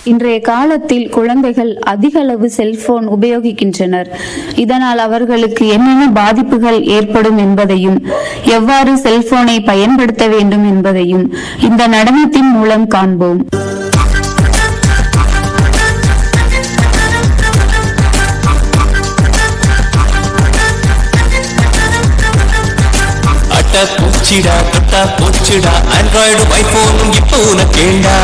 இன்றைய காலத்தில் குழந்தைகள் அதிக அளவு செல்போன் உபயோகிக்கின்றனர். இதனால் அவர்களுக்கு என்னென்ன பாதிப்புகள் ஏற்படும் என்பதையும் எவ்வாறு செல்போனை பயன்படுத்த வேண்டும் என்பதையும் இந்த நடனத்தின் மூலம் காண்போம். பூச்சிடா தொட்டா போச்சுடா ஆண்ட்ராய்டும் ஐபோனும் இப்போ உனக்கேண்டா.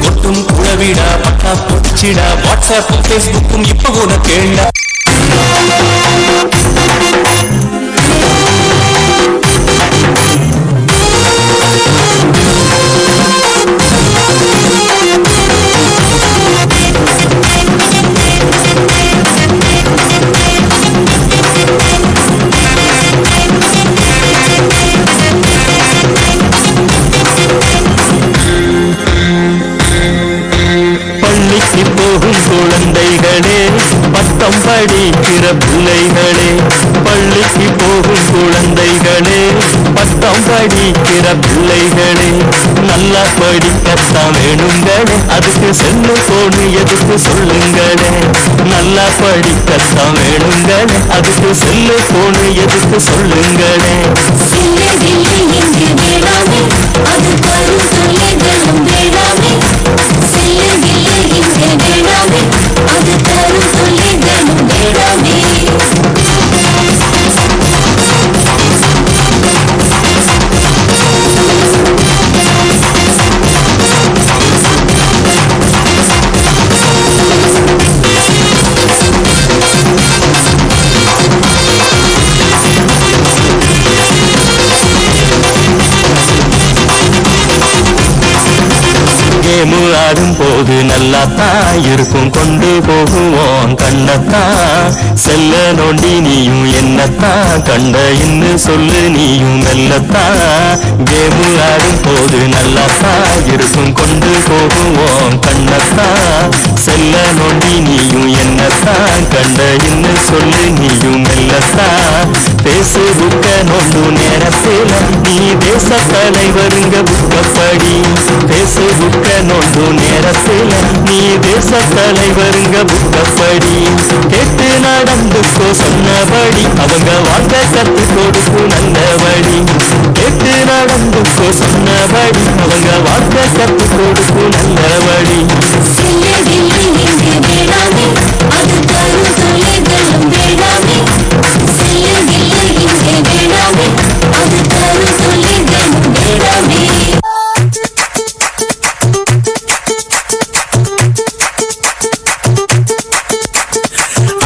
கொட்டும் குழவிடா பட்டா போச்சுடா வாட்ஸ்அப்பும் ஃபேஸ்புக்கும் இப்போ உனக்கேண்டா. போகும் குழந்தைகளே, பட்டம் படிக்கிற பிள்ளைகளே, பள்ளிக்கு போகும் குழந்தைகளே, பட்டம் படிக்கிற பிள்ளைகளே, நல்லா படிக்கத்தான் வேணுங்களே, அதுக்கு செல்லு போனு எதுக்கு சொல்லுங்களே. நல்லா படிக்கத்தான் வேணுங்களே, அதுக்கு செல்லு போனு எதுக்கு சொல்லுங்களே. கேமு ஆடும் போது நல்லாத்தான் இருக்கும், கொண்டு போகுவோம் கண்ணத்தான். செல்ல நோண்டி நீயும் என்னத்தான் கண்ட இன்னு சொல்லு நீயும் மெல்லத்தான். கேமு ஆடும் போது நல்லாத்தான் இருக்கும், கொண்டு போகுவோம் கண்ணத்தான். செல்ல நோண்டி நீயும் என்னத்தான் கண்ட இன்னு சொல்லு நீயும் மெல்லத்தான். பேசுபுக்க நோண்டு நேரத்தில் நீ தேச தலைவருங்க புக்கப்படி. பேசுபுக்க நோண்டு நேரத்தில் நீ தேச தலைவருங்க புக்கப்படி. கேட்டு நடந்துக்கோ சொன்னபடி, அவங்க வாழ்க்கை கத்து கொடுக்கும் நல்லபடி. கேட்டு நடந்துக்கோ சொன்னபடி, அவங்க வாழ்க்கை கத்து கொடுக்கும் நல்லபடி.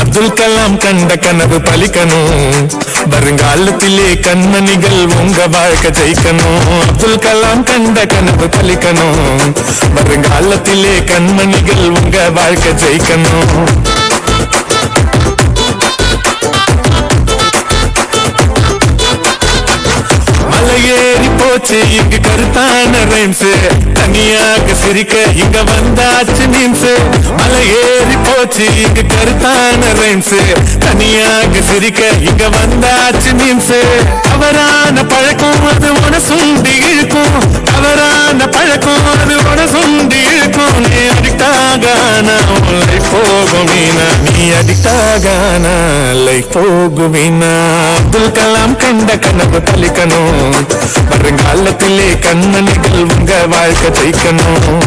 அப்துல் கலாம் கண்ட கனவு பலிக்கணும், வருங்காலத்திலே கண்மணிகள் உங்க வாழ்க்கை ஜெயிக்கணும். அப்துல் கலாம் கண்ட கனவு பலிக்கணும், வருங்காலத்திலே கண்மணிகள் உங்க வாழ்க்கை ஜெயிக்கணும். மலையேறி போச்சு இங்கு கருத்தான ரைம்ஸ், தனியாக சிரிக்க இங்க வந்தாச்சு மீம்ஸ். மலையேறி போச்சு இங்கு கருத்தான ரைம்ஸ், தனியாக சிரிக்க இங்க வந்தாச்சு மீம்ஸ். தவறான பழக்கம் அது உன சுண்டி இழுக்கும், தவறான பழக்கம் அது உன சுண்டி இழுக்கும். நீ அடிக்டாகானா லைஃப் போகுவீனா, நீ அடிக்டாகானா லைஃப் போகுவீனா. அப்துல் கலாம் கண்ட கனவு பலிக்கணும், வருங்காலத்திலே கண்மணிகள் உங்க வாழ்க்கை ஜெயிக்கணும்.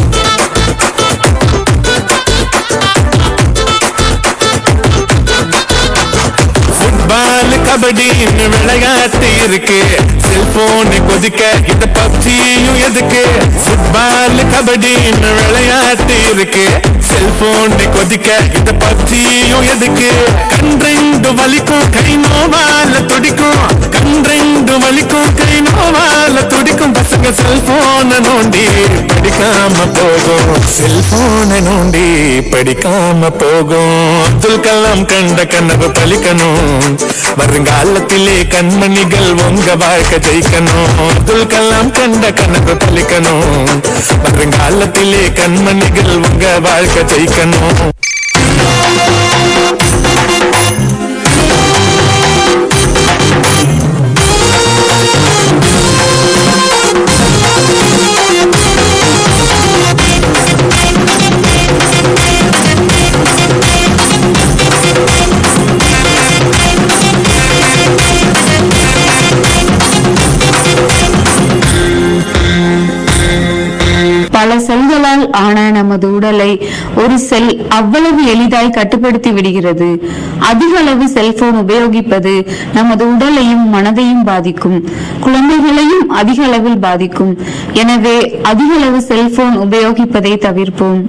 ஃபுட்பால் கபடின்னு விளையாட்டு இருக்கு, செல்போனை கொதிக்க இந்த பப்ஜியும் எதுக்கு. ஃபுட்பால் கபடின்னு விளையாட்டு இருக்கு, செல்போனை கொதிக்க இந்த பப்ஜியும் எதுக்கு. கண்ரெண்டு வலிக்கும் கை நோவால துடிக்கும், கண்ரெண்டு வலிக்கும் கை நோவால துடிக்கும். பசங்க செல்போனை நோண்டி படிக்காம போகும், செல்போனை நோண்டி படிக்காம போகும். அப்துல் கலாம் கண்ட கனவு பலிக்கணும், வருங்காலத்திலே கண்மணிகள் உங்க வாழ்க்கை ஜெயிக்கணும். அப்துல் கலாம் கண்ட கனவு பலிக்கணும், வருங்காலத்திலே கண்மணிகள் உங்க வாழ்க்கை ஜெயிக்கணும். ஆன நமது உடலை ஒரு செல் அவ்வளவு எளிதாய் கட்டுப்படுத்தி விடுகிறது. அதிக அளவு செல்போன் உபயோகிப்பது நமது உடலையும் மனதையும் பாதிக்கும், குழந்தைகளையும் அதிக அளவில் பாதிக்கும். எனவே அதிக அளவு செல்போன் உபயோகிப்பதை தவிர்ப்போம்.